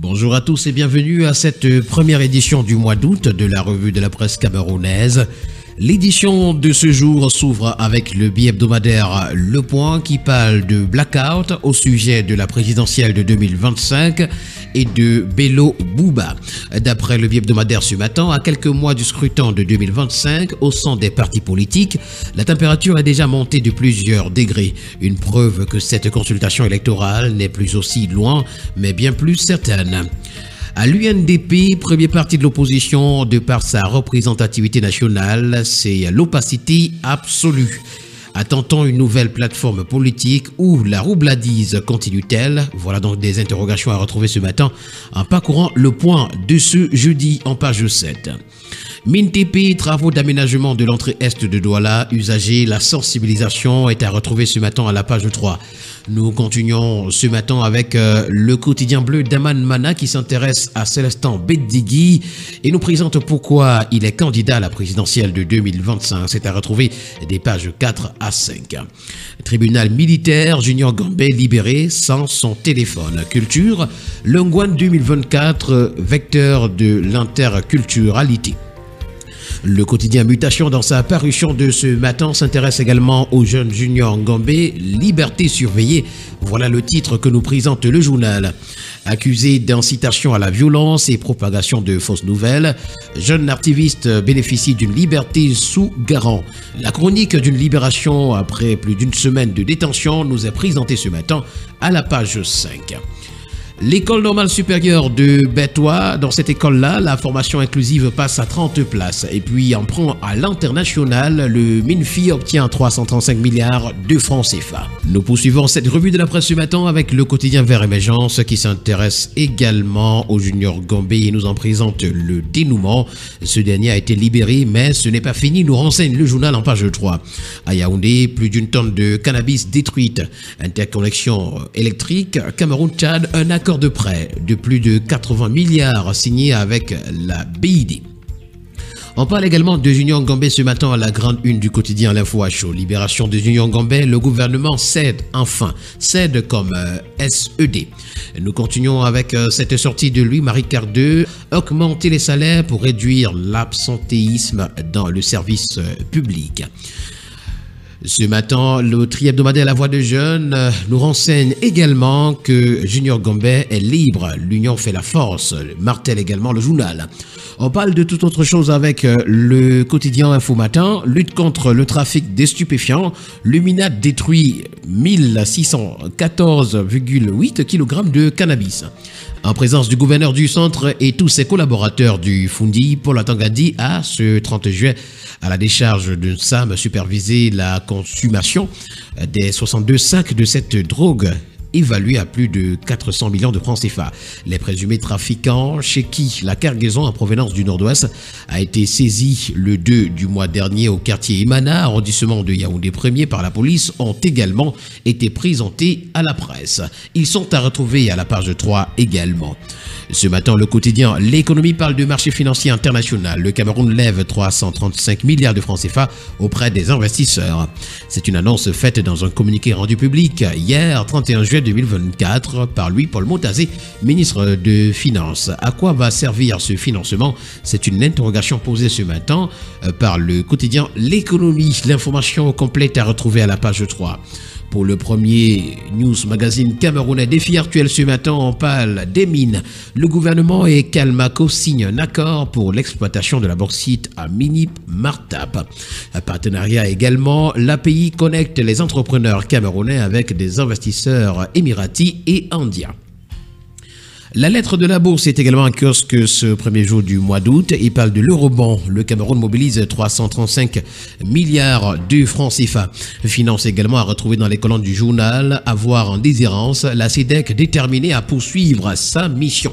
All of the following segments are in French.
Bonjour à tous et bienvenue à cette première édition du mois d'août de la revue de la presse camerounaise. L'édition de ce jour s'ouvre avec le bi-hebdomadaire Le Point qui parle de blackout au sujet de la présidentielle de 2025 et de Bello Bouba. D'après le bi-hebdomadaire ce matin, à quelques mois du scrutin de 2025, au sein des partis politiques, la température est déjà montée de plusieurs degrés. Une preuve que cette consultation électorale n'est plus aussi loin, mais bien plus certaine. À l'UNDP, premier parti de l'opposition, de par sa représentativité nationale, c'est l'opacité absolue. Attend-on une nouvelle plateforme politique où la roubladise continue-t-elle? Voilà donc des interrogations à retrouver ce matin en parcourant le point de ce jeudi en page 7. MINTP, travaux d'aménagement de l'entrée est de Douala, usagers, la sensibilisation est à retrouver ce matin à la page 3. Nous continuons ce matin avec le quotidien bleu d'Aman Mana qui s'intéresse à Célestin Beddigui et nous présente pourquoi il est candidat à la présidentielle de 2025. C'est à retrouver des pages 4 à 5. Tribunal militaire, Junior Gambé libéré sans son téléphone. Culture, Lengwan 2024, vecteur de l'interculturalité. Le quotidien Mutation, dans sa parution de ce matin, s'intéresse également au jeune Junior Gambé, liberté surveillée. Voilà le titre que nous présente le journal. Accusé d'incitation à la violence et propagation de fausses nouvelles, jeune activiste bénéficie d'une liberté sous garant. La chronique d'une libération après plus d'une semaine de détention nous est présentée ce matin à la page 5. L'école normale supérieure de Bétois, dans cette école-là, la formation inclusive passe à 30 places. Et puis, en prend à l'international, le MINFI obtient 335 milliards de francs CFA. Nous poursuivons cette revue de la presse ce matin avec le quotidien Vert Émergence qui s'intéresse également au Junior Gambé et nous en présente le dénouement. Ce dernier a été libéré, mais ce n'est pas fini, nous renseigne le journal en page 3. À Yaoundé, plus d'une tonne de cannabis détruite. Interconnexion électrique, Cameroun-Tchad, un accord de prêt de plus de 80 milliards signé avec la BID. On parle également de Junior Gambé ce matin à la grande une du quotidien L'Info à chaud. Libération de Junior Gambé, le gouvernement cède enfin, cède comme SED. Nous continuons avec cette sortie de Louis-Marie Cardeux, augmenter les salaires pour réduire l'absentéisme dans le service public. Ce matin, le tri-hebdomadaire La Voix de Jeunes nous renseigne également que Junior Gambé est libre. L'union fait la force. Martèle également le journal. On parle de toute autre chose avec le quotidien Info Matin. Lutte contre le trafic des stupéfiants. Luminat détruit 1614,8 kg de cannabis. En présence du gouverneur du centre et tous ses collaborateurs du Fundi, Paul Atangadi a, ce 30 juillet, à la décharge d'un SAM, supervisé la consommation des 62 sacs de cette drogue évalué à plus de 400 millions de francs CFA. Les présumés trafiquants chez qui la cargaison en provenance du Nord-Ouest a été saisie le 2 du mois dernier au quartier Imana, arrondissement de Yaoundé 1er par la police, ont également été présentés à la presse. Ils sont à retrouver à la page 3 également. Ce matin, le quotidien L'économie parle de marché financier international. Le Cameroun lève 335 milliards de francs CFA auprès des investisseurs. C'est une annonce faite dans un communiqué rendu public hier, 31 juillet 2024, par Louis-Paul Motazé, ministre de Finances. À quoi va servir ce financement? C'est une interrogation posée ce matin par le quotidien L'économie. L'information complète à retrouver à la page 3. Pour le premier news magazine camerounais Défi actuel ce matin, on parle des mines. Le gouvernement et Calmaco signent un accord pour l'exploitation de la bauxite à Minip-Martap. Un partenariat également, l'API connecte les entrepreneurs camerounais avec des investisseurs émiratis et indiens. La lettre de la bourse est également en kiosque ce premier jour du mois d'août. Il parle de l'eurobond. Le Cameroun mobilise 335 milliards de francs CFA. Finance également à retrouver dans les colonnes du journal. À voir en déshérence, la CEDEC déterminée à poursuivre sa mission.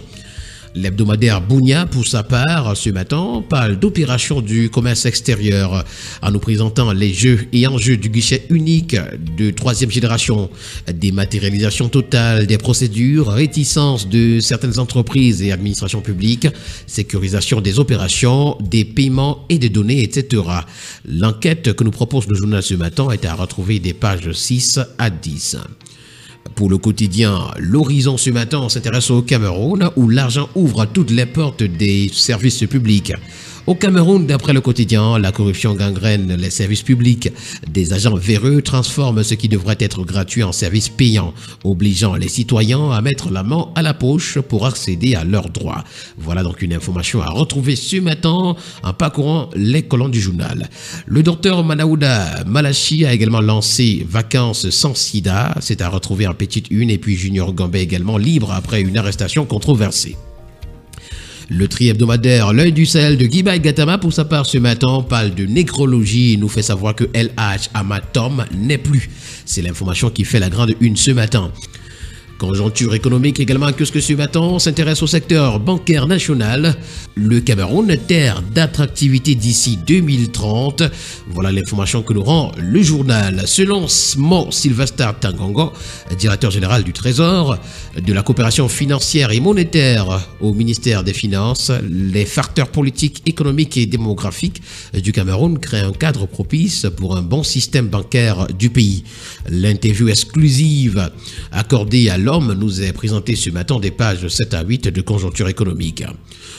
L'hebdomadaire Bounia, pour sa part, ce matin, parle d'opération du commerce extérieur en nous présentant les jeux et enjeux du guichet unique de 3e génération, dématérialisation totale des procédures, réticence de certaines entreprises et administrations publiques, sécurisation des opérations, des paiements et des données, etc. L'enquête que nous propose le journal ce matin est à retrouver des pages 6 à 10. Pour le quotidien, l'horizon ce matin, on s'intéresse au Cameroun où l'argent ouvre toutes les portes des services publics. Au Cameroun, d'après le quotidien, la corruption gangrène les services publics. Des agents véreux transforment ce qui devrait être gratuit en service payant, obligeant les citoyens à mettre la main à la poche pour accéder à leurs droits. Voilà donc une information à retrouver ce matin en parcourant les colonnes du journal. Le docteur Manaouda Malachi a également lancé Vacances sans sida. C'est à retrouver en petite une, et puis Junior Gambé également libre après une arrestation controversée. Le tri-hebdomadaire L'œil du Sahel de Guy Gatama, pour sa part ce matin, parle de nécrologie et nous fait savoir que LH Amatom n'est plus. C'est l'information qui fait la grande une ce matin. Conjoncture économique également, que ce matin s'intéresse au secteur bancaire national. Le Cameroun, terre d'attractivité d'ici 2030. Voilà l'information que nous rend le journal. Selon Mo Sylvester Tangongo, directeur général du Trésor, de la coopération financière et monétaire au ministère des Finances, les facteurs politiques, économiques et démographiques du Cameroun créent un cadre propice pour un bon système bancaire du pays. L'interview exclusive accordée à l'homme nous est présenté ce matin des pages 7 à 8 de Conjoncture économique.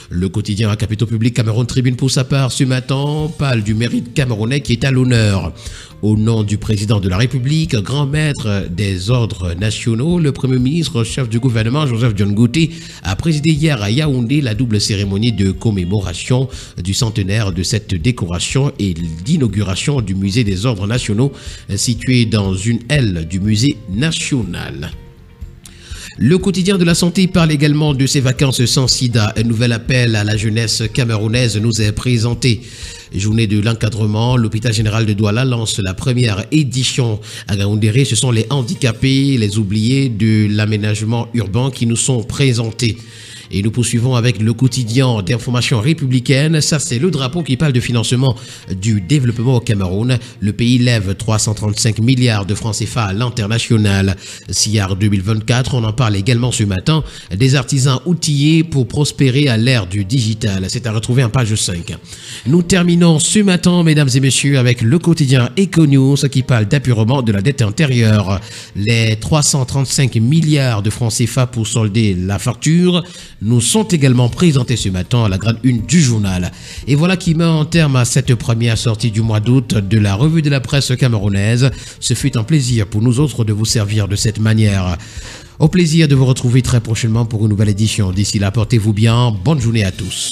Le quotidien à capitaux publics Cameroun Tribune, pour sa part ce matin, parle du mérite camerounais qui est à l'honneur. Au nom du président de la République, grand maître des ordres nationaux, le premier ministre chef du gouvernement Joseph John Gouté a présidé hier à Yaoundé la double cérémonie de commémoration du centenaire de cette décoration et d'inauguration du musée des ordres nationaux situé dans une aile du musée national. Le quotidien de la santé parle également de ses vacances sans sida. Un nouvel appel à la jeunesse camerounaise nous est présenté. Journée de l'encadrement, l'hôpital général de Douala lance la première édition à Gaoundéré. Ce sont les handicapés, les oubliés de l'aménagement urbain qui nous sont présentés. Et nous poursuivons avec le quotidien d'information républicaine. Ça, c'est le drapeau qui parle de financement du développement au Cameroun. Le pays lève 335 milliards de francs CFA à l'international. SIAR 2024, on en parle également ce matin. Des artisans outillés pour prospérer à l'ère du digital. C'est à retrouver en page 5. Nous terminons ce matin, mesdames et messieurs, avec le quotidien Econews qui parle d'apurement de la dette intérieure. Les 335 milliards de francs CFA pour solder la facture nous sont également présentés ce matin à la grande une du journal. Et voilà qui met un terme à cette première sortie du mois d'août de la revue de la presse camerounaise. Ce fut un plaisir pour nous autres de vous servir de cette manière. Au plaisir de vous retrouver très prochainement pour une nouvelle édition. D'ici là, portez-vous bien. Bonne journée à tous.